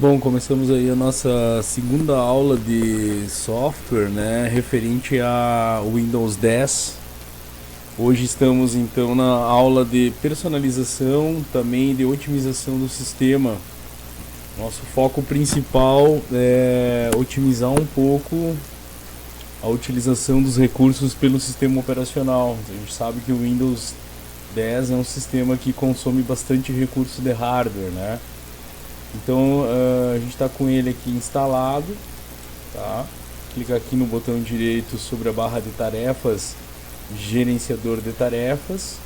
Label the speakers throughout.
Speaker 1: Bom, começamos aí a nossa segunda aula de software, né, referente a Windows 10. Hoje estamos então na aula de personalização, também de otimização do sistema. Nosso foco principal é otimizar um pouco a utilização dos recursos pelo sistema operacional. A gente sabe que o Windows 10 é um sistema que consome bastante recurso de hardware, né? Então a gente está com ele aqui instalado, tá? Clica aqui no botão direito sobre a barra de tarefas, gerenciador de tarefas,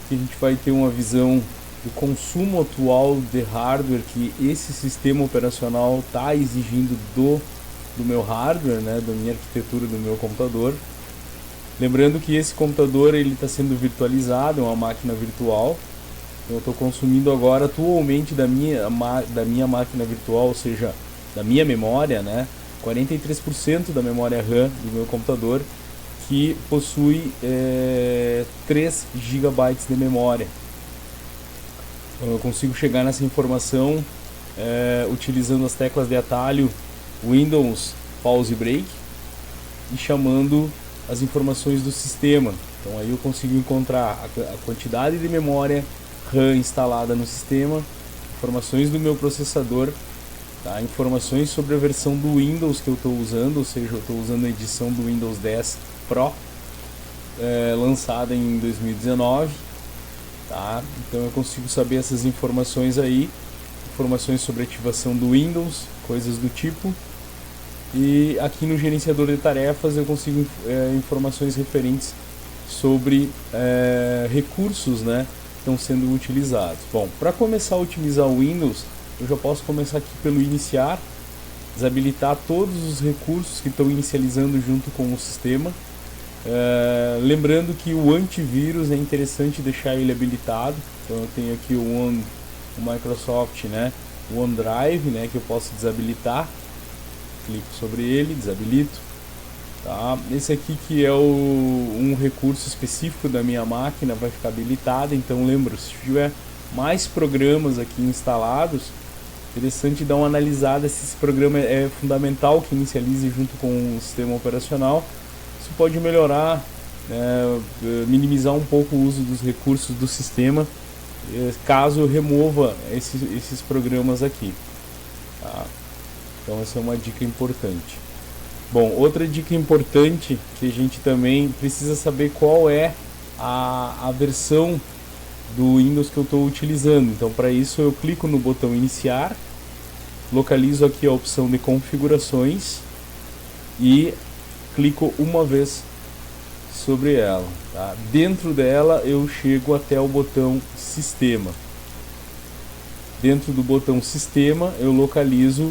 Speaker 1: que a gente vai ter uma visão do consumo atual de hardware que esse sistema operacional está exigindo do meu hardware, né, da minha arquitetura do meu computador. Lembrando que esse computador ele está sendo virtualizado, é uma máquina virtual. Eu estou consumindo agora atualmente da minha máquina virtual, ou seja, da minha memória, né, 43% da memória RAM do meu computador, que possui 3 GB de memória. Então eu consigo chegar nessa informação utilizando as teclas de atalho Windows Pause Break e chamando as informações do sistema. Então aí eu consigo encontrar a quantidade de memória RAM instalada no sistema, informações do meu processador, tá? Informações sobre a versão do Windows que eu estou usando, ou seja, eu estou usando a edição do Windows 10 Pro, lançada em 2019, tá? Então eu consigo saber essas informações aí, informações sobre a ativação do Windows, coisas do tipo. E aqui no gerenciador de tarefas eu consigo informações referentes sobre recursos, né, estão sendo utilizados. Bom, para começar a otimizar o Windows, eu já posso começar aqui pelo iniciar, desabilitar todos os recursos que estão inicializando junto com o sistema. Lembrando que o antivírus é interessante deixar ele habilitado. Então eu tenho aqui o Microsoft, né, o OneDrive, né, que eu posso desabilitar. Clico sobre ele, desabilito. Tá? Esse aqui que é um recurso específico da minha máquina vai ficar habilitado, então lembro, se tiver mais programas aqui instalados, interessante dar uma analisada se esse programa é fundamental que inicialize junto com o sistema operacional. Isso pode melhorar, minimizar um pouco o uso dos recursos do sistema, caso eu remova esses programas aqui. Tá? Então essa é uma dica importante. Bom, outra dica importante que a gente também precisa saber qual é a versão do Windows que eu estou utilizando. Então para isso eu clico no botão iniciar, localizo aqui a opção de configurações e clico uma vez sobre ela. Tá? Dentro dela eu chego até o botão sistema. Dentro do botão sistema eu localizo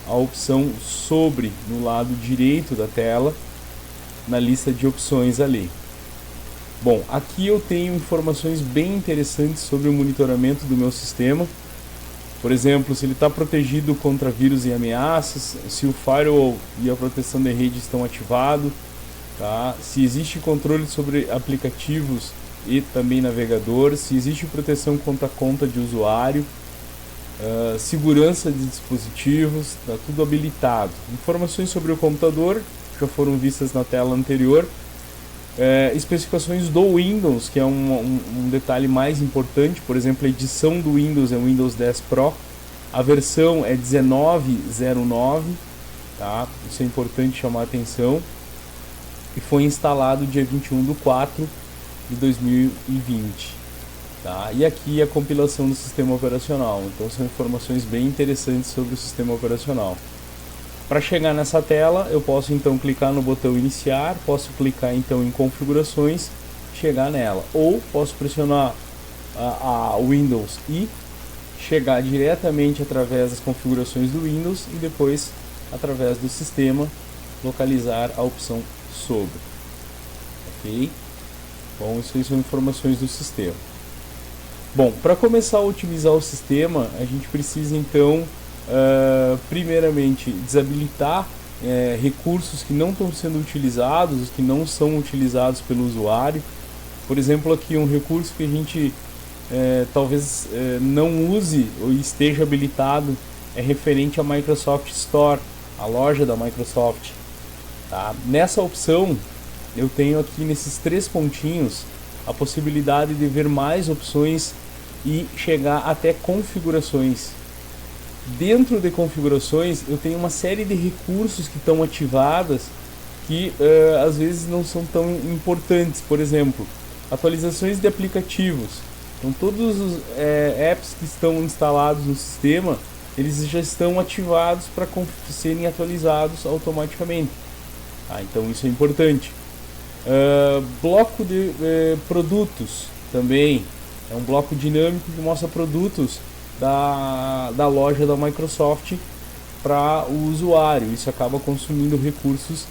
Speaker 1: a opção sobre no lado direito da tela, na lista de opções ali. Bom, aqui eu tenho informações bem interessantes sobre o monitoramento do meu sistema. Por exemplo, se ele está protegido contra vírus e ameaças, se o firewall e a proteção de rede estão ativados, tá? Se existe controle sobre aplicativos e também navegador, se existe proteção contra a conta de usuário, segurança de dispositivos, está tudo habilitado. Informações sobre o computador já foram vistas na tela anterior. Especificações do Windows, que é um detalhe mais importante. Por exemplo, a edição do Windows é o Windows 10 Pro, a versão é 19.09, tá? Isso é importante chamar a atenção, e foi instalado dia 21/4/2020. Tá? E aqui a compilação do sistema operacional. Então são informações bem interessantes sobre o sistema operacional. Para chegar nessa tela, eu posso então clicar no botão iniciar, posso clicar então em configurações, chegar nela, ou posso pressionar a Windows e chegar diretamente através das configurações do Windows e depois através do sistema localizar a opção sobre. Ok? Bom, isso aí são informações do sistema. Bom, para começar a otimizar o sistema, a gente precisa então, primeiramente, desabilitar recursos que não estão sendo utilizados, que não são utilizados pelo usuário. Por exemplo, aqui um recurso que a gente talvez não use ou esteja habilitado é referente à Microsoft Store, a loja da Microsoft. Tá? Nessa opção, eu tenho aqui nesses 3 pontinhos a possibilidade de ver mais opções e chegar até configurações. Dentro de configurações, eu tenho uma série de recursos que estão ativadas que às vezes não são tão importantes. Por exemplo, atualizações de aplicativos. Então todos os apps que estão instalados no sistema, eles já estão ativados para serem atualizados automaticamente. Então isso é importante. Bloco de produtos também. É um bloco dinâmico que mostra produtos da loja da Microsoft para o usuário. Isso acaba consumindo recursos,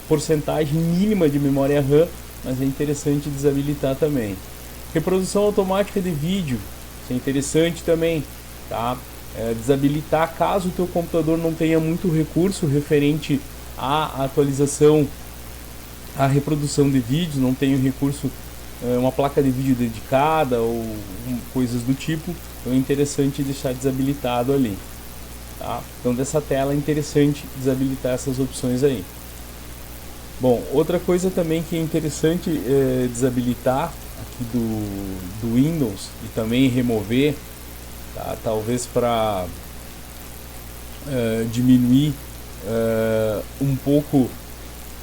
Speaker 1: porcentagem mínima de memória RAM, mas é interessante desabilitar também. Reprodução automática de vídeo, isso é interessante também, tá? Desabilitar caso o teu computador não tenha muito recurso referente à atualização, à reprodução de vídeos, não tenha recurso, uma placa de vídeo dedicada ou coisas do tipo, então é interessante deixar desabilitado ali. Tá? Então dessa tela é interessante desabilitar essas opções aí. Bom, outra coisa também que é interessante desabilitar aqui do Windows e também remover, tá? Talvez para diminuir um pouco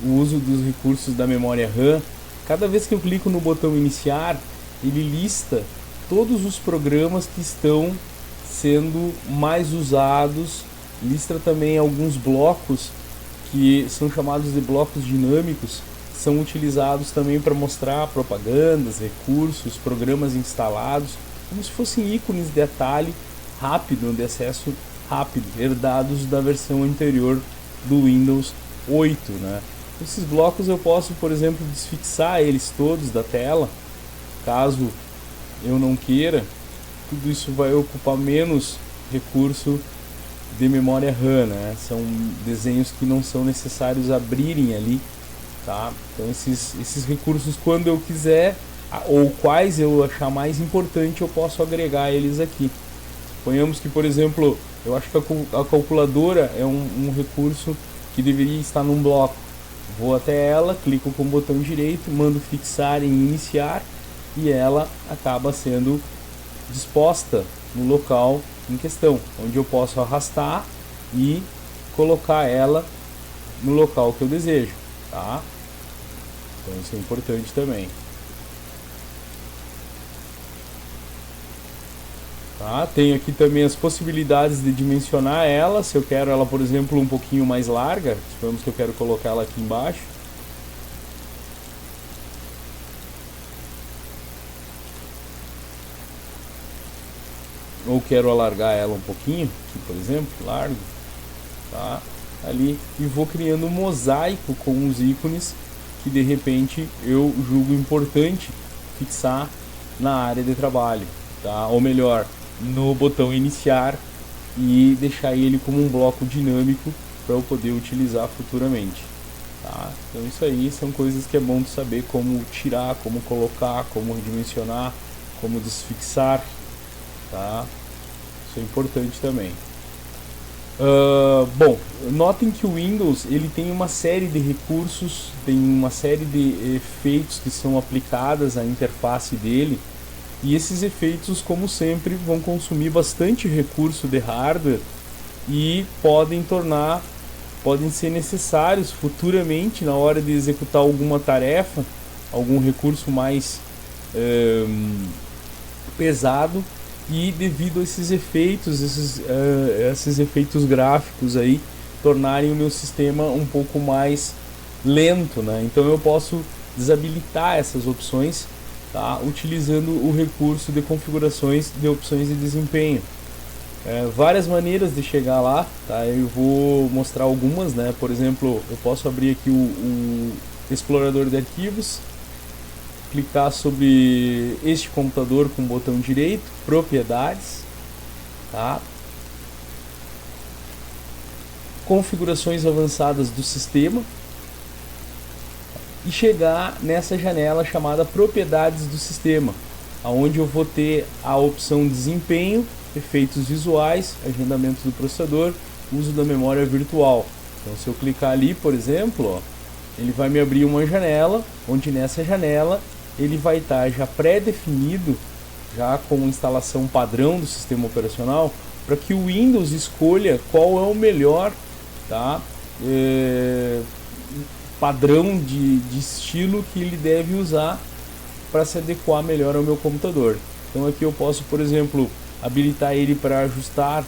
Speaker 1: o uso dos recursos da memória RAM. Cada vez que eu clico no botão iniciar, ele lista todos os programas que estão sendo mais usados, lista também alguns blocos que são chamados de blocos dinâmicos, que são utilizados também para mostrar propagandas, recursos, programas instalados, como se fossem ícones de atalho rápido, de acesso rápido, herdados da versão anterior do Windows 8, né? Esses blocos eu posso, por exemplo, desfixar eles todos da tela, caso eu não queira. Tudo isso vai ocupar menos recurso de memória RAM, né? São desenhos que não são necessários abrirem ali, tá? Então esses recursos, quando eu quiser, ou quais eu achar mais importante, eu posso agregar eles aqui. Suponhamos que, por exemplo, eu acho que a calculadora é um recurso que deveria estar num bloco. Vou até ela, clico com o botão direito, mando fixar em iniciar e ela acaba sendo disposta no local em questão, onde eu posso arrastar e colocar ela no local que eu desejo, tá? Então isso é importante também. Tá? Tenho aqui também as possibilidades de dimensionar ela, se eu quero ela, por exemplo, um pouquinho mais larga, supomos que eu quero colocar ela aqui embaixo. Ou quero alargar ela um pouquinho, aqui, por exemplo, largo, tá? Ali, e vou criando um mosaico com os ícones que de repente eu julgo importante fixar na área de trabalho, tá? Ou melhor, no botão iniciar e deixar ele como um bloco dinâmico para eu poder utilizar futuramente, tá? Então isso aí são coisas que é bom de saber como tirar, como colocar, como dimensionar, como desfixar, tá? Isso é importante também. Bom, notem que o Windows ele tem uma série de recursos, tem uma série de efeitos que são aplicadas à interface dele. E esses efeitos, como sempre, vão consumir bastante recurso de hardware e podem ser necessários futuramente na hora de executar alguma tarefa, algum recurso mais pesado, e devido a esses efeitos, esses efeitos gráficos aí, tornarem o meu sistema um pouco mais lento, né? Então eu posso desabilitar essas opções, tá? Utilizando o recurso de configurações de opções de desempenho. Várias maneiras de chegar lá, tá? Eu vou mostrar algumas, né? Por exemplo, eu posso abrir aqui o explorador de arquivos, clicar sobre este computador com o botão direito, propriedades, tá? Configurações avançadas do sistema e chegar nessa janela chamada propriedades do sistema. onde eu vou ter a opção desempenho, efeitos visuais, agendamento do processador, uso da memória virtual. Então se eu clicar ali, por exemplo, ó, ele vai me abrir uma janela, onde nessa janela ele vai estar já pré-definido, já com instalação padrão do sistema operacional, para que o Windows escolha qual é o melhor, tá? Padrão de estilo que ele deve usar para se adequar melhor ao meu computador. Então aqui eu posso, por exemplo, habilitar ele para ajustar,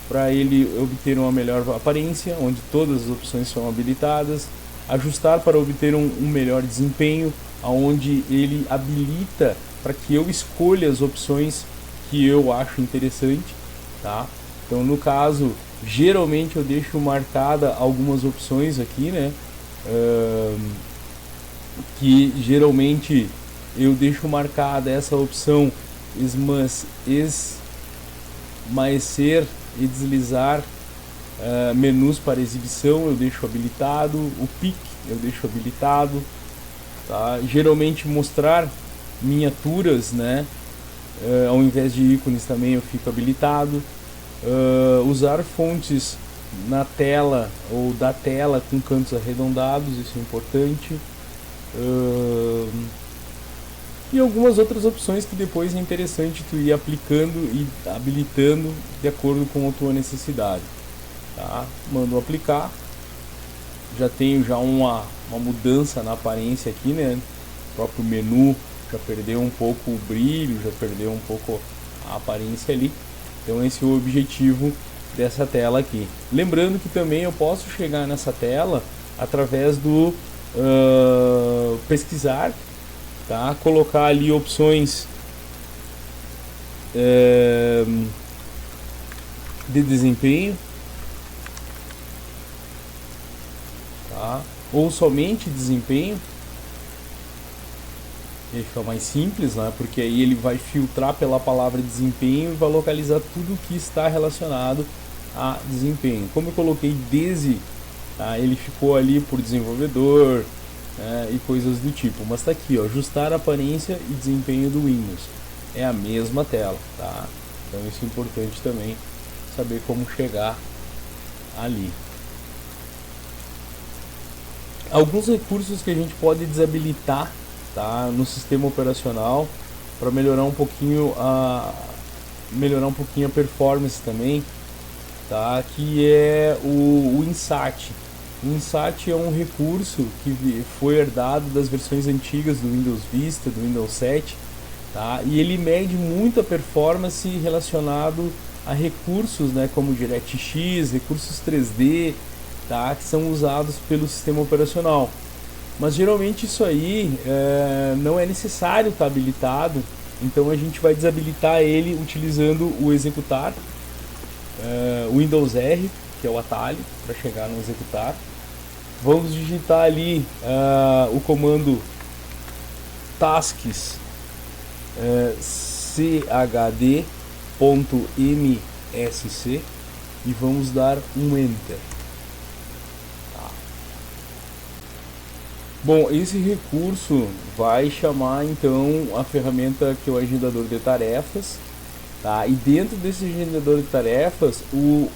Speaker 1: para ele obter uma melhor aparência, onde todas as opções são habilitadas, ajustar para obter um melhor desempenho, onde ele habilita para que eu escolha as opções que eu acho interessante, tá? Então no caso, geralmente eu deixo marcada algumas opções aqui, né? Que geralmente eu deixo marcada essa opção esmaecer e deslizar menus para exibição, eu deixo habilitado, o PIC eu deixo habilitado, tá? Geralmente mostrar miniaturas, né? Ao invés de ícones também eu fico habilitado, usar fontes na tela ou da tela com cantos arredondados, isso é importante, e algumas outras opções que depois é interessante tu ir aplicando e habilitando de acordo com a tua necessidade, tá? Mando aplicar, já tenho já uma mudança na aparência aqui, né? O próprio menu já perdeu um pouco o brilho, já perdeu um pouco a aparência ali. Então esse é o objetivo dessa tela aqui. Lembrando que também eu posso chegar nessa tela através do pesquisar, tá? Colocar ali opções de desempenho, tá? Ou somente desempenho. Ele fica mais simples, né? Porque aí ele vai filtrar pela palavra desempenho e vai localizar tudo que está relacionado a desempenho. Como eu coloquei desde, tá? Ele ficou ali por desenvolvedor, e coisas do tipo. Mas está aqui, ó, ajustar a aparência e desempenho do Windows. É a mesma tela, tá? Então isso é importante também, saber como chegar ali. Alguns recursos que a gente pode desabilitar, tá, no sistema operacional para melhorar um pouquinho a performance também, tá? Que é o INSAT. O INSAT é um recurso que foi herdado das versões antigas do Windows Vista, do Windows 7, tá? E ele mede muita performance relacionado a recursos, né, como DirectX, recursos 3D, tá? Que são usados pelo sistema operacional. Mas geralmente isso aí não é necessário estar habilitado, então a gente vai desabilitar ele utilizando o executar, Windows R, que é o atalho para chegar no executar. Vamos digitar ali o comando tasks chd.msc e vamos dar um enter. Bom, esse recurso vai chamar então a ferramenta que é o agendador de tarefas, tá? E dentro desse agendador de tarefas, o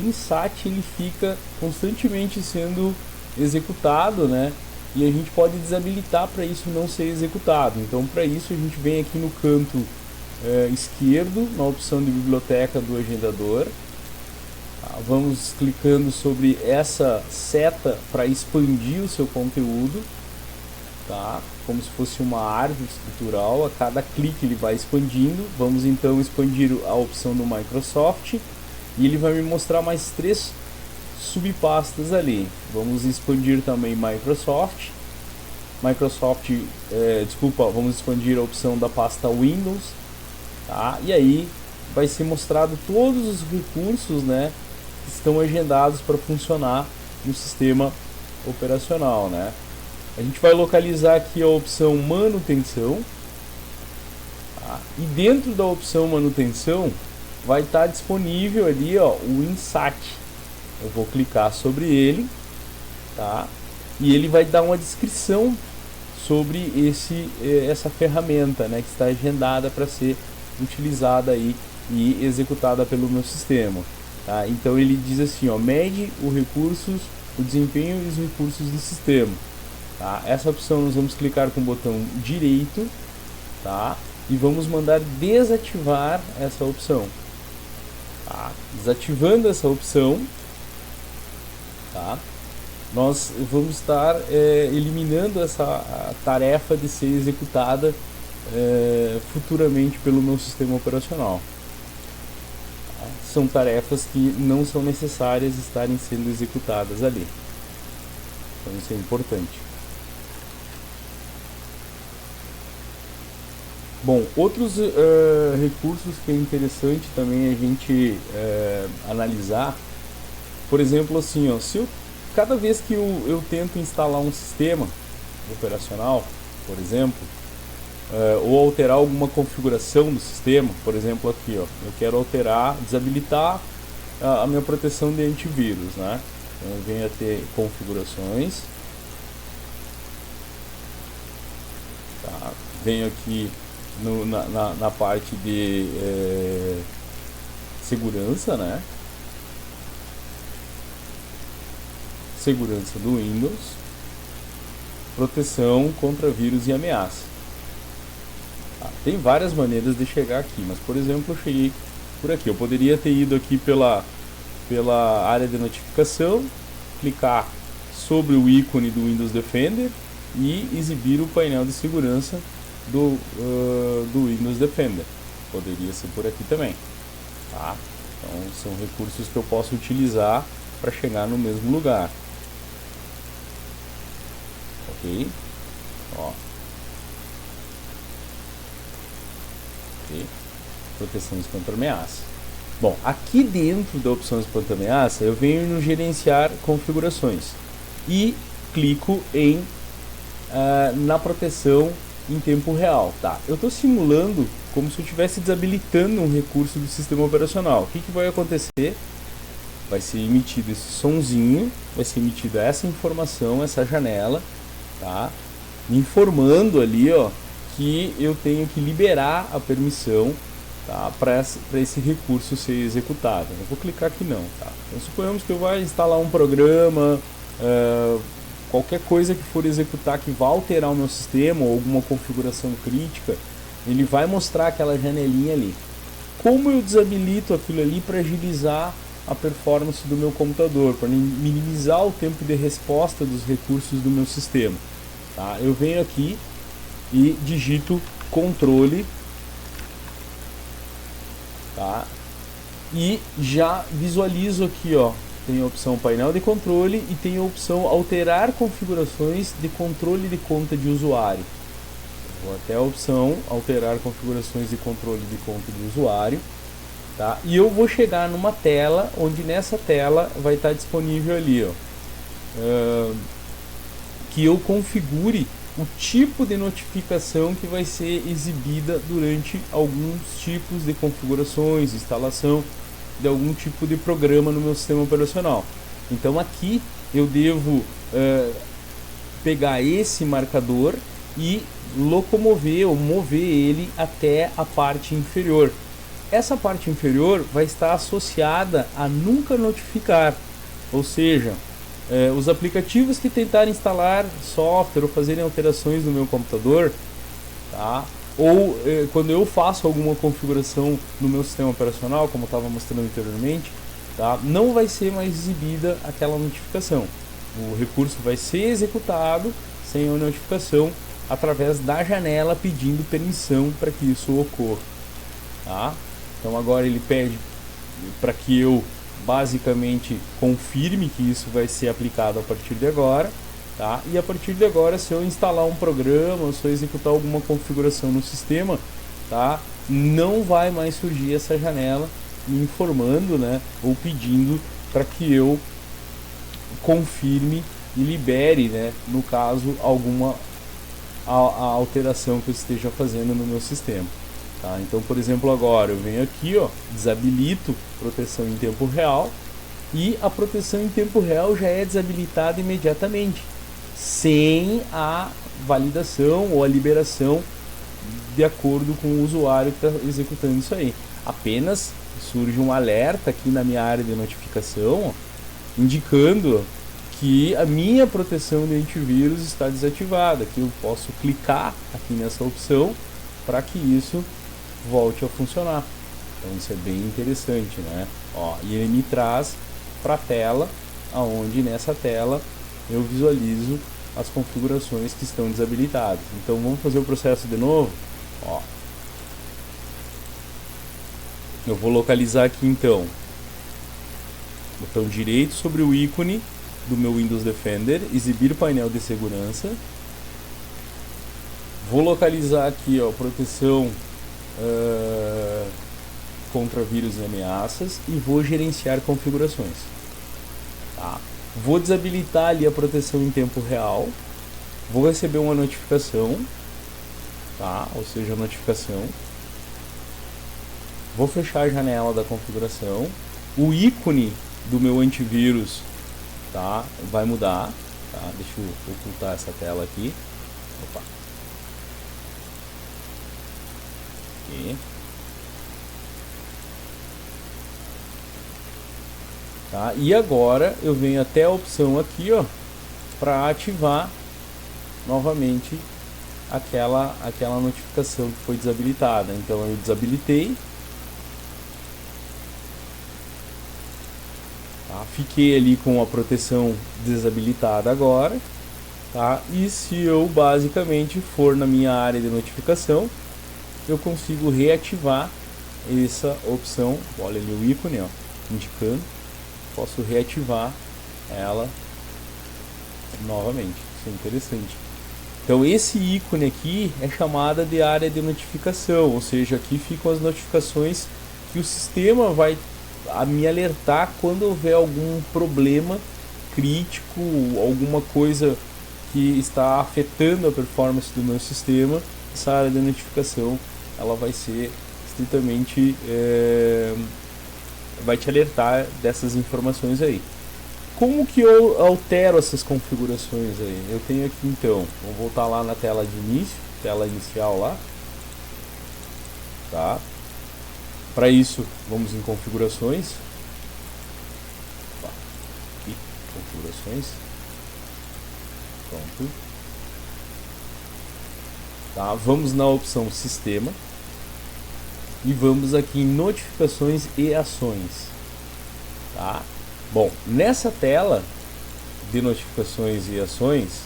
Speaker 1: INSAT ele fica constantemente sendo executado, né? E a gente pode desabilitar para isso não ser executado. Então, para isso a gente vem aqui no canto esquerdo, na opção de biblioteca do agendador. Vamos clicando sobre essa seta para expandir o seu conteúdo, tá? Como se fosse uma árvore estrutural, a cada clique ele vai expandindo. Vamos então expandir a opção do Microsoft e ele vai me mostrar mais 3 subpastas ali. Vamos expandir também Microsoft, vamos expandir a opção da pasta Windows, tá? E aí vai ser mostrado todos os recursos, né, que estão agendados para funcionar no sistema operacional, né? A gente vai localizar aqui a opção manutenção, tá? E dentro da opção manutenção vai estar disponível ali, ó, o INSAT. Eu vou clicar sobre ele, tá? E ele vai dar uma descrição sobre essa ferramenta, né, que está agendada para ser utilizada aí e executada pelo meu sistema. Tá? Então ele diz assim, ó, mede os recursos, o desempenho e os recursos do sistema. Tá? Essa opção nós vamos clicar com o botão direito, tá? E vamos mandar desativar essa opção. Tá? Desativando essa opção, tá? Nós vamos estar eliminando essa tarefa de ser executada futuramente pelo meu sistema operacional. Tá? São tarefas que não são necessárias estarem sendo executadas ali. Então isso é importante. Bom, outros recursos que é interessante também a gente analisar, por exemplo, assim, ó, se eu, cada vez que eu tento instalar um sistema operacional, por exemplo, ou alterar alguma configuração do sistema, por exemplo aqui, ó, eu quero alterar, desabilitar a minha proteção de antivírus, né? Então eu venho a ter configurações, tá? Venho aqui na parte de segurança, né? Segurança do Windows, proteção contra vírus e ameaça. Tá? Tem várias maneiras de chegar aqui, mas por exemplo eu cheguei por aqui. Eu poderia ter ido aqui pela área de notificação, clicar sobre o ícone do Windows Defender e exibir o painel de segurança do Windows Defender. Poderia ser por aqui também. Tá? Então são recursos que eu posso utilizar para chegar no mesmo lugar. Ok? Ó. Ok? Proteções contra ameaça. Bom, aqui dentro da opção contra ameaça eu venho no gerenciar configurações e clico em na proteção em tempo real, tá? Eu estou simulando como se eu estivesse desabilitando um recurso do sistema operacional. O que vai acontecer? Vai ser emitido esse sonzinho, vai ser emitida essa informação, essa janela, tá? Me informando ali, ó, que eu tenho que liberar a permissão, tá? Para esse recurso ser executado. Eu vou clicar aqui não, tá? Então suponhamos que eu vá instalar um programa, qualquer coisa que for executar que vá alterar o meu sistema ou alguma configuração crítica, ele vai mostrar aquela janelinha ali. Como eu desabilito aquilo ali para agilizar a performance do meu computador, para minimizar o tempo de resposta dos recursos do meu sistema? Tá? Eu venho aqui e digito controle, tá? E já visualizo aqui, ó, tem a opção painel de controle e tem a opção alterar configurações de controle de conta de usuário. Vou até a opção alterar configurações de controle de conta de usuário, tá? E eu vou chegar numa tela onde nessa tela vai estar disponível ali, ó, que eu configure o tipo de notificação que vai ser exibida durante alguns tipos de configurações, instalação de algum tipo de programa no meu sistema operacional. Então aqui eu devo pegar esse marcador e locomover ou mover ele até a parte inferior. Essa parte inferior vai estar associada a nunca notificar, ou seja, os aplicativos que tentarem instalar software ou fazerem alterações no meu computador, tá? Ou quando eu faço alguma configuração no meu sistema operacional, como eu estava mostrando anteriormente, tá? Não vai ser mais exibida aquela notificação. O recurso vai ser executado sem a notificação através da janela pedindo permissão para que isso ocorra. Tá? Então agora ele pede para que eu basicamente confirme que isso vai ser aplicado a partir de agora. Tá? E a partir de agora, se eu instalar um programa, se eu executar alguma configuração no sistema, tá? Não vai mais surgir essa janela me informando, né? Ou pedindo para que eu confirme e libere, né? No caso, alguma a alteração que eu esteja fazendo no meu sistema. Tá? Então, por exemplo, agora eu venho aqui, ó, desabilito proteção em tempo real e a proteção em tempo real já é desabilitada imediatamente, sem a validação ou a liberação de acordo com o usuário que está executando isso aí. Apenas surge um alerta aqui na minha área de notificação, indicando que a minha proteção de antivírus está desativada, que eu posso clicar aqui nessa opção para que isso volte a funcionar. Então isso é bem interessante, né? Ó, e ele me traz para a tela, aonde nessa tela eu visualizo as configurações que estão desabilitadas. Então vamos fazer o processo de novo. Ó, eu vou localizar aqui então, botão direito sobre o ícone do meu Windows Defender, exibir painel de segurança. Vou localizar aqui, ó, proteção contra vírus e ameaças e vou gerenciar configurações. Tá? Vou desabilitar ali a proteção em tempo real. Vou receber uma notificação, tá? Ou seja, a notificação. Vou fechar a janela da configuração. O ícone do meu antivírus, tá, vai mudar. Tá? Deixa eu ocultar essa tela aqui. Opa. Aqui. Tá? E agora eu venho até a opção aqui, ó, para ativar novamente aquela notificação que foi desabilitada. Então eu desabilitei, tá? Fiquei ali com a proteção desabilitada agora, tá? E se eu basicamente for na minha área de notificação, eu consigo reativar essa opção. Olha ali o ícone, ó, indicando. Posso reativar ela novamente. Isso é interessante. Então esse ícone aqui é chamada de área de notificação, ou seja, aqui ficam as notificações que o sistema vai me alertar quando houver algum problema crítico, alguma coisa que está afetando a performance do meu sistema. Essa área de notificação ela vai ser estritamente vai te alertar dessas informações aí. Como que eu altero essas configurações aí? Eu tenho aqui então, vou voltar lá na tela de início, tela inicial lá, tá? Para isso, vamos em configurações. Aqui, configurações. Pronto. Tá? Vamos na opção sistema. E vamos aqui em notificações e ações. Tá? Bom, nessa tela de notificações e ações,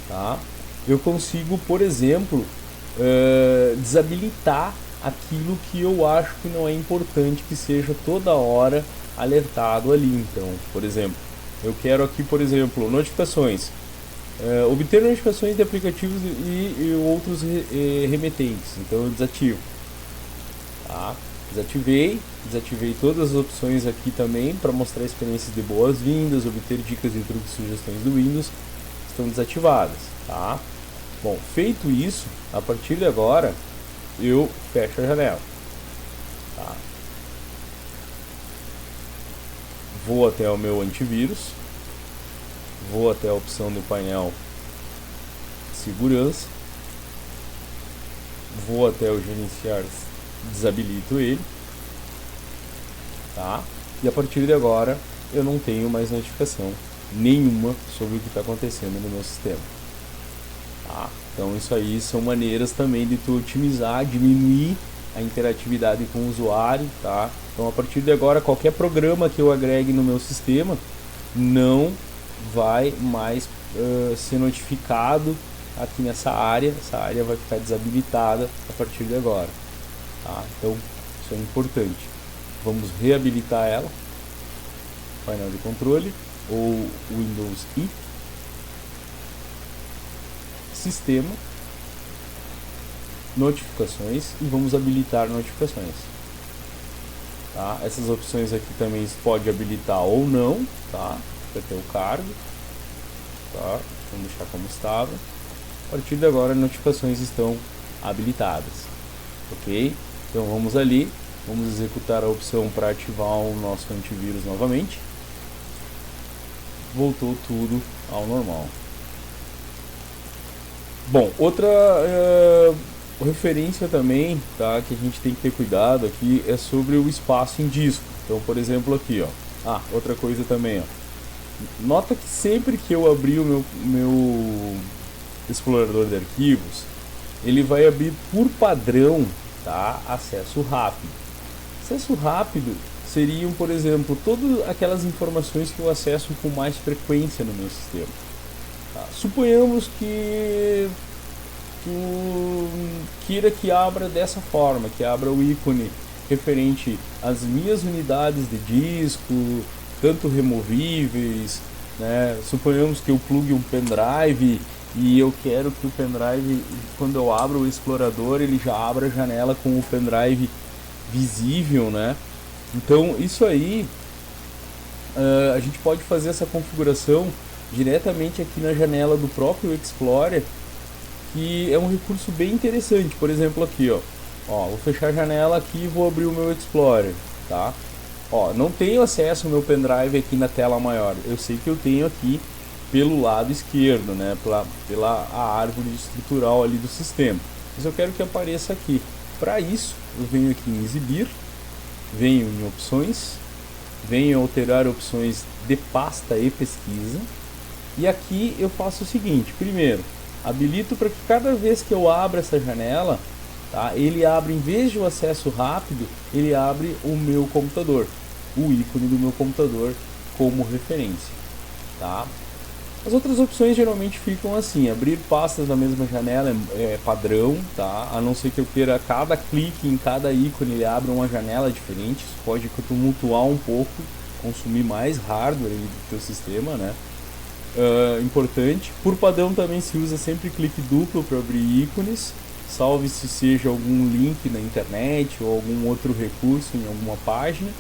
Speaker 1: tá? Eu consigo, por exemplo, desabilitar aquilo que eu acho que não é importante que seja toda hora alertado ali. Então, por exemplo, eu quero aqui, por exemplo, notificações. Obter notificações de aplicativos e outros remetentes. Então eu desativo. Tá? Desativei todas as opções aqui também para mostrar experiências de boas-vindas, obter dicas e truques e sugestões do Windows. Estão desativadas. Tá? Bom, feito isso, a partir de agora eu fecho a janela. Tá? Vou até o meu antivírus. Vou até a opção do painel segurança, vou até o gerenciar, desabilito ele, tá? E a partir de agora eu não tenho mais notificação nenhuma sobre o que está acontecendo no meu sistema, tá? Então isso aí são maneiras também de tu otimizar, diminuir a interatividade com o usuário, tá? Então a partir de agora qualquer programa que eu agregue no meu sistema não vai mais ser notificado aqui nessa área. Essa área vai ficar desabilitada a partir de agora, tá? Então isso é importante. Vamos reabilitar ela, painel de controle ou Windows I, sistema, notificações, e vamos habilitar notificações, tá? Essas opções aqui também pode habilitar ou não, tá? Vai ter o cargo, tá? Vamos deixar como estava. A partir de agora, notificações estão habilitadas, ok? Então vamos ali Vamos executar a opção para ativar o nosso antivírus novamente. Voltou tudo ao normal. Bom, outra referência também, tá, que a gente tem que ter cuidado aqui é sobre o espaço em disco. Então, por exemplo, aqui, ó. Outra coisa também, ó. Nota que sempre que eu abrir o meu explorador de arquivos, ele vai abrir por padrão, tá, acesso rápido. Acesso rápido seriam, por exemplo, todas aquelas informações que eu acesso com mais frequência no meu sistema. Tá? Suponhamos que tu queira que abra dessa forma, que abra o ícone referente às minhas unidades de disco, tanto removíveis, né? Suponhamos que eu plugue um pendrive e eu quero que o pendrive, quando eu abro o explorador, ele já abra a janela com o pendrive visível, né? Então isso aí a gente pode fazer essa configuração diretamente aqui na janela do próprio Explorer, que é um recurso bem interessante. Por exemplo, aqui, ó, vou fechar a janela aqui e vou abrir o meu Explorer, tá? Não tenho acesso ao meu pendrive aqui na tela maior. Eu sei que eu tenho aqui pelo lado esquerdo, né? Pela árvore estrutural ali do sistema. Mas eu quero que apareça aqui. Para isso, eu venho aqui em exibir, venho em opções, venho alterar opções de pasta e pesquisa. E aqui eu faço o seguinte: primeiro, habilito para que cada vez que eu abro essa janela, tá, ele abre, em vez de o acesso rápido, ele abre o meu computador, o ícone do meu computador como referência, tá? As outras opções geralmente ficam assim: abrir pastas na mesma janela é padrão, tá? A não ser que eu queira cada clique em cada ícone ele abra uma janela diferente. Isso pode tumultuar um pouco, consumir mais hardware do teu sistema, né? Importante. Por padrão também se usa sempre clique duplo para abrir ícones, salve se seja algum link na internet ou algum outro recurso em alguma página,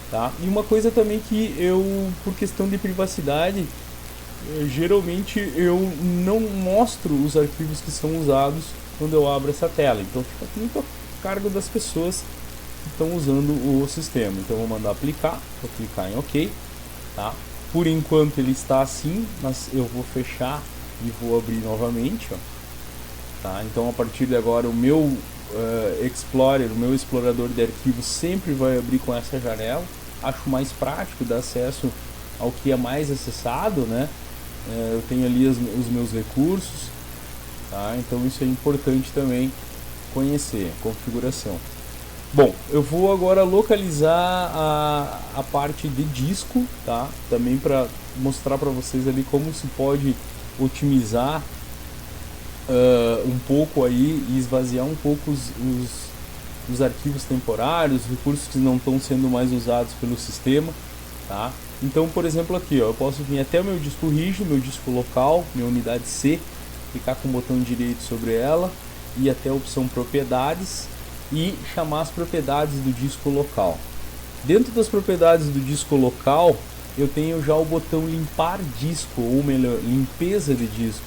Speaker 1: tá? E uma coisa também que eu, por questão de privacidade, geralmente eu não mostro os arquivos que são usados quando eu abro essa tela, então fica muito a cargo das pessoas que estão usando o sistema. Então eu vou mandar aplicar, vou clicar em OK, tá? Por enquanto ele está assim, mas eu vou fechar e vou abrir novamente, ó. Tá? Então a partir de agora o meu Explorer, o meu explorador de arquivos sempre vai abrir com essa janela. Acho mais prático dar acesso ao que é mais acessado, né? Eu tenho ali os meus recursos, tá? Então isso é importante também conhecer, configuração. Bom, eu vou agora localizar a parte de disco, tá? Também para mostrar para vocês ali como se pode otimizar um pouco aí e esvaziar um pouco os arquivos temporários, recursos que não estão sendo mais usados pelo sistema, tá? Então, por exemplo, aqui, ó, eu posso vir até o meu disco rígido, meu disco local, minha unidade C, clicar com o botão direito sobre ela, ir até a opção propriedades e chamar as propriedades do disco local. Dentro das propriedades do disco local, eu tenho já o botão limpar disco, ou melhor, limpeza de disco.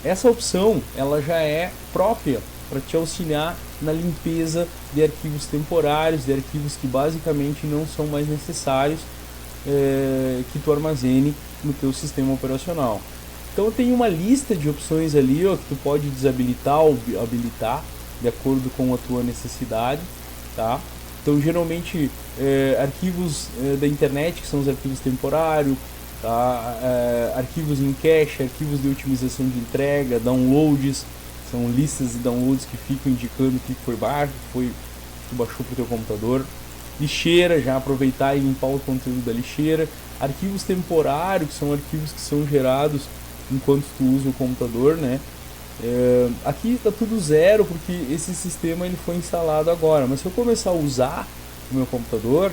Speaker 1: Essa opção, ela já é própria para te auxiliar na limpeza de arquivos temporários, de arquivos que basicamente não são mais necessários que tu armazene no teu sistema operacional. Então tem uma lista de opções ali, ó, que tu pode desabilitar ou habilitar de acordo com a tua necessidade, tá? Então geralmente arquivos da internet, que são os arquivos temporários, tá? Arquivos em cache, arquivos de otimização de entrega, downloads, são listas de downloads que ficam indicando o que foi baixo, que tu baixou para o teu computador. Lixeira, já aproveitar e limpar o conteúdo da lixeira. Arquivos temporários, que são arquivos que são gerados enquanto tu usa o computador, né? Aqui está tudo zero porque esse sistema ele foi instalado agora, mas se eu começar a usar o meu computador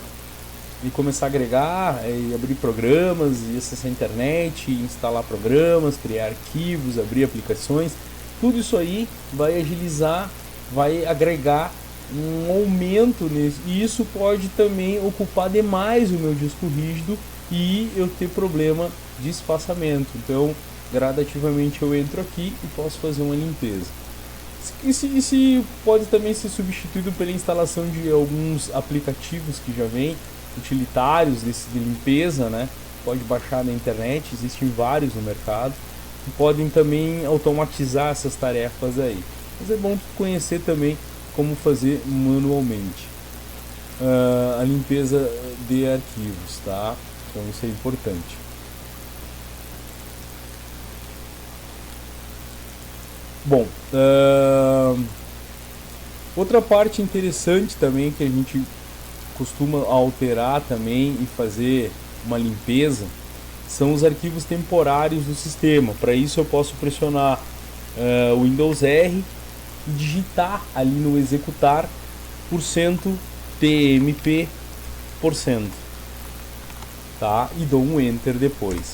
Speaker 1: e começar a agregar e abrir programas e acessar a internet, instalar programas, criar arquivos, abrir aplicações, tudo isso aí vai agilizar, vai agregar um aumento nisso, e isso pode também ocupar demais o meu disco rígido e eu ter problema de espaçamento. Então gradativamente eu entro aqui e posso fazer uma limpeza. Isso pode também ser substituído pela instalação de alguns aplicativos que já vêm, utilitários de limpeza, né? Pode baixar na internet, existem vários no mercado, que podem também automatizar essas tarefas aí. Mas é bom conhecer também como fazer manualmente a limpeza de arquivos, tá? Então isso é importante. Bom, outra parte interessante também que a gente costuma alterar também e fazer uma limpeza são os arquivos temporários do sistema. Para isso eu posso pressionar o Windows R e digitar ali no executar %tmp%, tá? E dou um Enter depois.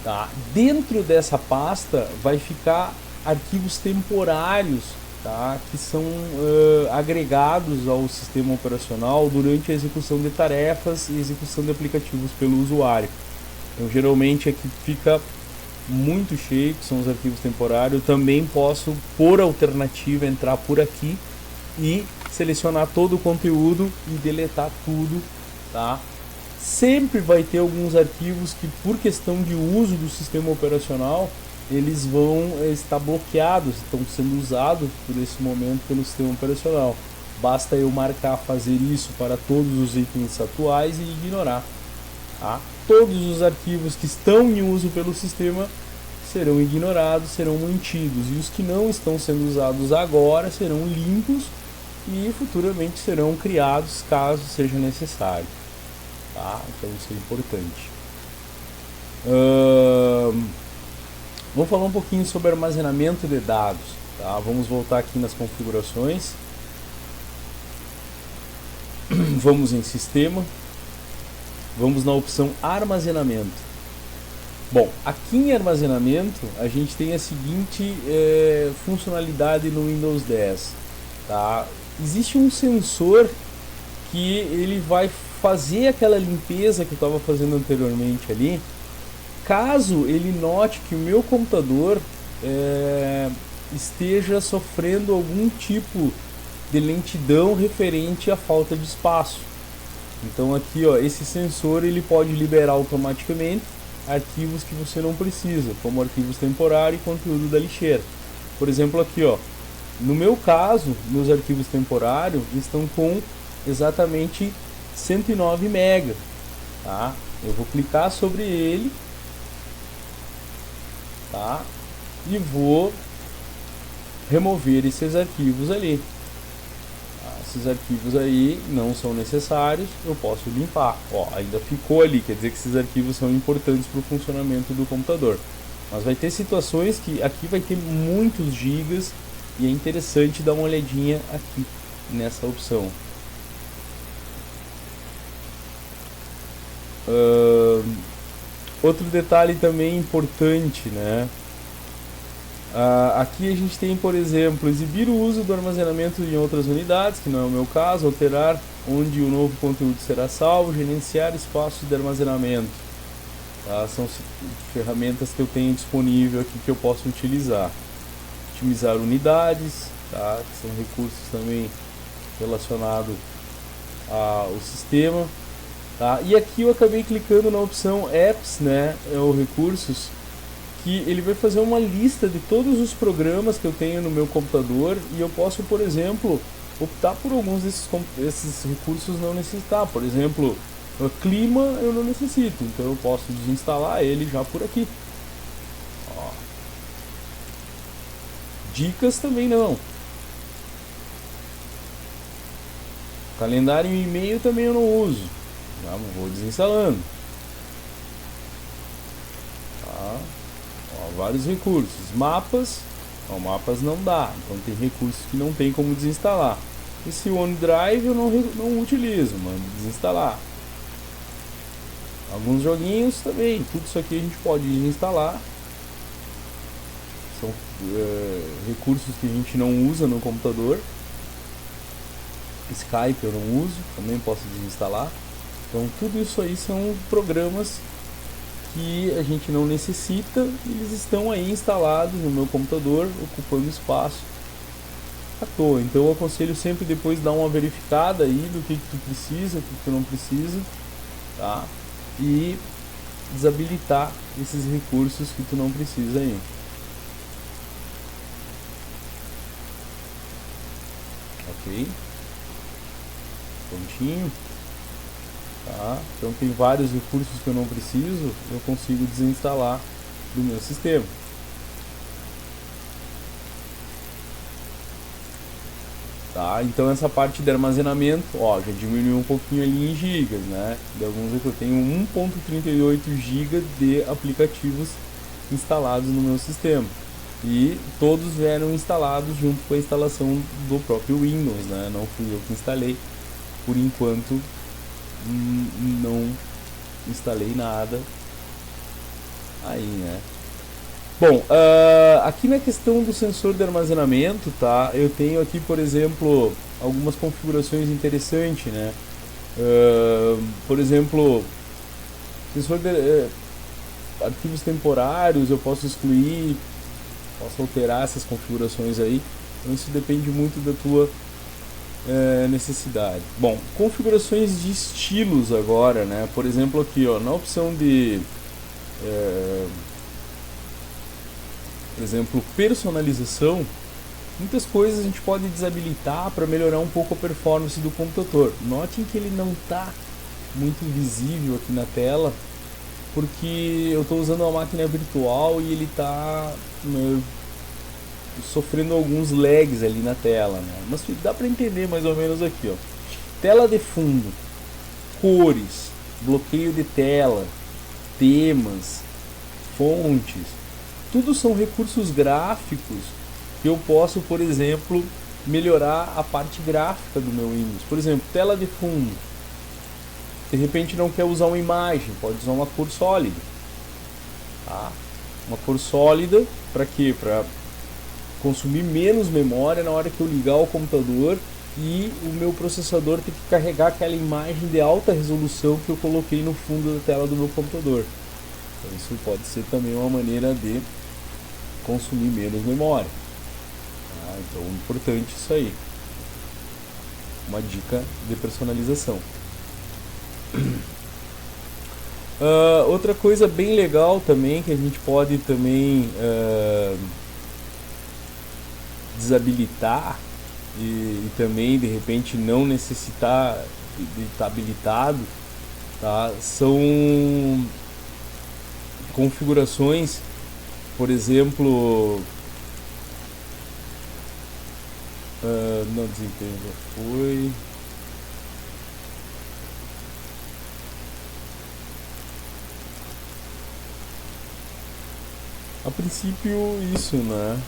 Speaker 1: Tá? Dentro dessa pasta vai ficar arquivos temporários, tá? Que são agregados ao sistema operacional durante a execução de tarefas e execução de aplicativos pelo usuário. Então, geralmente aqui fica muito cheio, que são os arquivos temporários. Eu também posso, por alternativa, entrar por aqui e selecionar todo o conteúdo e deletar tudo, tá? Sempre vai ter alguns arquivos que, por questão de uso do sistema operacional, eles vão estar bloqueados, estão sendo usados por esse momento pelo sistema operacional. Basta eu marcar fazer isso para todos os itens atuais e ignorar. Tá? Todos os arquivos que estão em uso pelo sistema serão ignorados, serão mantidos, e os que não estão sendo usados agora serão limpos e futuramente serão criados caso seja necessário. Tá? Então isso é importante. Vamos falar um pouquinho sobre armazenamento de dados. Tá? Vamos voltar aqui nas configurações. Vamos em sistema. Vamos na opção armazenamento. Bom, aqui em armazenamento a gente tem a seguinte funcionalidade no Windows 10. Tá? Existe um sensor que ele vai fazer aquela limpeza que eu estava fazendo anteriormente ali, caso ele note que o meu computador esteja sofrendo algum tipo de lentidão referente à falta de espaço. Então aqui, ó, esse sensor ele pode liberar automaticamente arquivos que você não precisa, como arquivos temporários e conteúdo da lixeira. Por exemplo, aqui, ó, no meu caso, meus arquivos temporários estão com exatamente 109 MB, tá? Eu vou clicar sobre ele, tá? E vou remover esses arquivos ali. Tá? Esses arquivos aí não são necessários, eu posso limpar. Ó, ainda ficou ali, quer dizer que esses arquivos são importantes para o funcionamento do computador. Mas vai ter situações que aqui vai ter muitos gigas e é interessante dar uma olhadinha aqui nessa opção. Outro detalhe também importante, né? Aqui a gente tem, por exemplo, exibir o uso do armazenamento em outras unidades, que não é o meu caso, alterar onde o novo conteúdo será salvo, gerenciar espaços de armazenamento. Tá? São ferramentas que eu tenho disponível aqui que eu posso utilizar. Otimizar unidades, tá? Que são recursos também relacionados ao sistema. Tá? E aqui eu acabei clicando na opção Apps, né, ou Recursos, que ele vai fazer uma lista de todos os programas que eu tenho no meu computador e eu posso, por exemplo, optar por alguns desses recursos não necessitar. Por exemplo, o clima eu não necessito, então eu posso desinstalar ele já por aqui. Ó. Dicas também não. Calendário e e-mail também eu não uso. Já vou desinstalando. Tá. Ó, vários recursos. Mapas. Ó, mapas não dá. Então tem recursos que não tem como desinstalar. Esse OneDrive eu não utilizo, mano. Desinstalar. Alguns joguinhos também. Tudo isso aqui a gente pode desinstalar. São recursos que a gente não usa no computador. Skype eu não uso, também posso desinstalar. Então tudo isso aí são programas que a gente não necessita, eles estão aí instalados no meu computador, ocupando espaço à toa. Então eu aconselho sempre depois dar uma verificada aí do que tu precisa, o que tu não precisa, tá? E desabilitar esses recursos que tu não precisa aí. Ok? Prontinho. Tá? Então tem vários recursos que eu não preciso, eu consigo desinstalar do meu sistema. Tá? Então essa parte de armazenamento, ó, já diminuiu um pouquinho ali em gigas, né? De alguns aqui eu tenho 1.38 GB de aplicativos instalados no meu sistema. E todos vieram instalados junto com a instalação do próprio Windows, né? Não fui eu que instalei. Por enquanto, não instalei nada aí, né? Bom, aqui na questão do sensor de armazenamento, tá? Eu tenho aqui, por exemplo, algumas configurações interessantes, né? Por exemplo, sensor de arquivos temporários, eu posso excluir, posso alterar essas configurações aí. Então isso depende muito da tua necessidade. Bom, configurações de estilos agora, né? Por exemplo, aqui, ó, na opção de por exemplo, personalização, muitas coisas a gente pode desabilitar para melhorar um pouco a performance do computador. Notem que ele não está muito visível aqui na tela, porque eu estou usando uma máquina virtual e ele está sofrendo alguns lags ali na tela, né? Mas dá para entender mais ou menos aqui, ó. Tela de fundo, cores, bloqueio de tela, temas, fontes, tudo são recursos gráficos que eu posso, por exemplo, melhorar a parte gráfica do meu Windows. Por exemplo, tela de fundo. De repente não quer usar uma imagem, pode usar uma cor sólida. Tá? Uma cor sólida para quê? Para consumir menos memória na hora que eu ligar o computador e o meu processador tem que carregar aquela imagem de alta resolução que eu coloquei no fundo da tela do meu computador. Então isso pode ser também uma maneira de consumir menos memória. Então é importante isso aí. Uma dica de personalização. Outra coisa bem legal também que a gente pode também desabilitar e também de repente não necessitar de estar habilitado, tá? São configurações, por exemplo, não, desempenho já foi. A princípio isso, né?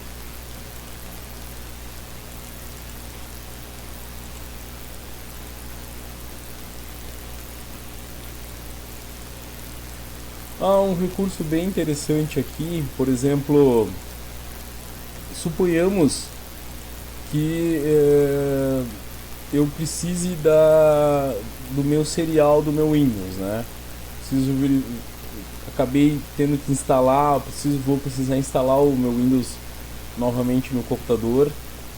Speaker 1: Um recurso bem interessante aqui, por exemplo, suponhamos que eu precise do meu serial do meu Windows, né? Acabei tendo que instalar, vou precisar instalar o meu Windows novamente no computador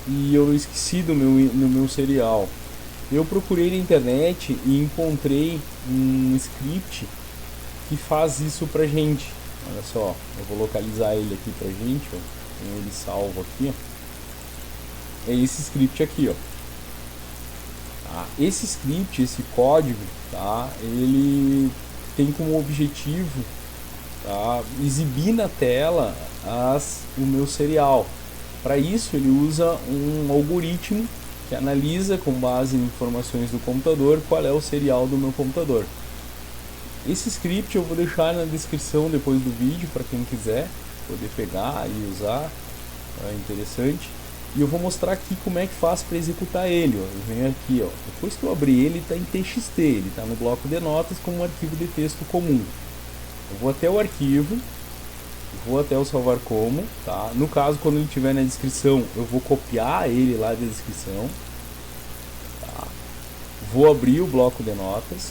Speaker 1: e eu esqueci do meu serial. Eu procurei na internet e encontrei um script que faz isso pra gente. Olha só, eu vou localizar ele aqui pra gente, ó. Tenho ele salvo aqui, ó. É esse script aqui, ó. Tá? Esse script, esse código, tá? Ele tem como objetivo, tá? Exibir na tela o meu serial. Para isso ele usa um algoritmo que analisa com base em informações do computador qual é o serial do meu computador. Esse script eu vou deixar na descrição depois do vídeo para quem quiser poder pegar e usar, é interessante. E eu vou mostrar aqui como é que faz para executar ele. Ó. Eu venho aqui, ó. Depois que eu abrir ele, está em TXT, ele está no bloco de notas como um arquivo de texto comum. Eu vou até o arquivo, vou até o salvar como, tá? No caso, quando ele estiver na descrição, eu vou copiar ele lá da descrição, tá? Vou abrir o bloco de notas,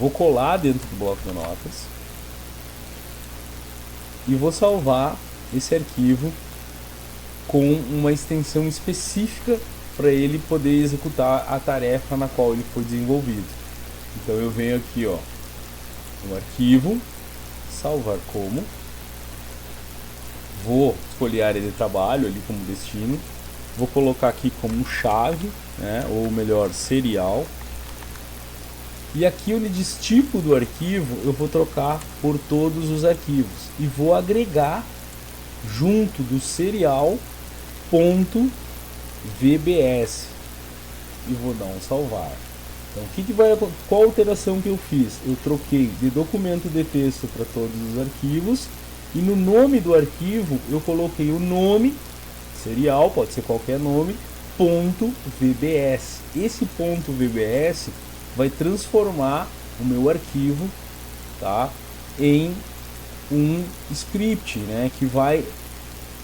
Speaker 1: vou colar dentro do bloco de notas e vou salvar esse arquivo com uma extensão específica para ele poder executar a tarefa na qual ele foi desenvolvido. Então eu venho aqui, ó, no arquivo, salvar como, vou escolher a área de trabalho ali como destino, vou colocar aqui como chave, né, ou melhor, serial. E aqui onde diz tipo do arquivo, eu vou trocar por todos os arquivos e vou agregar junto do serial .vbs e vou dar um salvar. Então, qual alteração que eu fiz? Eu troquei de documento de texto para todos os arquivos e no nome do arquivo eu coloquei o nome serial, pode ser qualquer nome, .vbs. Esse .vbs vai transformar o meu arquivo, tá, em um script, né, que vai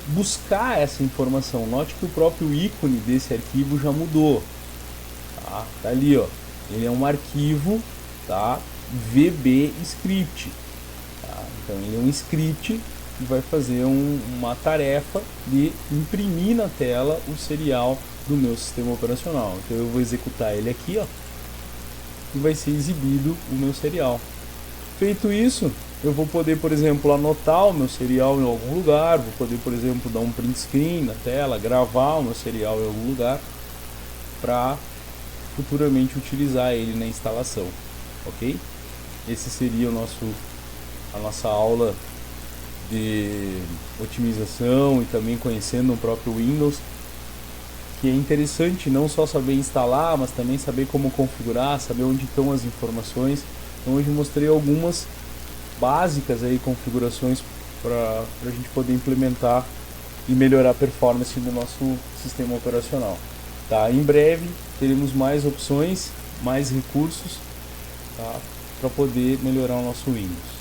Speaker 1: buscar essa informação. Note que o próprio ícone desse arquivo já mudou, tá ali, ó, ele é um arquivo, tá, VB script, tá? Então ele é um script que vai fazer uma tarefa de imprimir na tela o serial do meu sistema operacional. Então eu vou executar ele aqui, ó, e vai ser exibido o meu serial. Feito isso, eu vou poder, por exemplo, anotar o meu serial em algum lugar, vou poder, por exemplo, dar um print screen na tela, gravar o meu serial em algum lugar para futuramente utilizar ele na instalação, ok? Esse seria a nossa aula de otimização e também conhecendo o próprio Windows, que é interessante não só saber instalar, mas também saber como configurar, saber onde estão as informações. Então hoje eu mostrei algumas básicas aí, configurações para a gente poder implementar e melhorar a performance do nosso sistema operacional. Tá? Em breve teremos mais opções, mais recursos, tá, para poder melhorar o nosso Windows.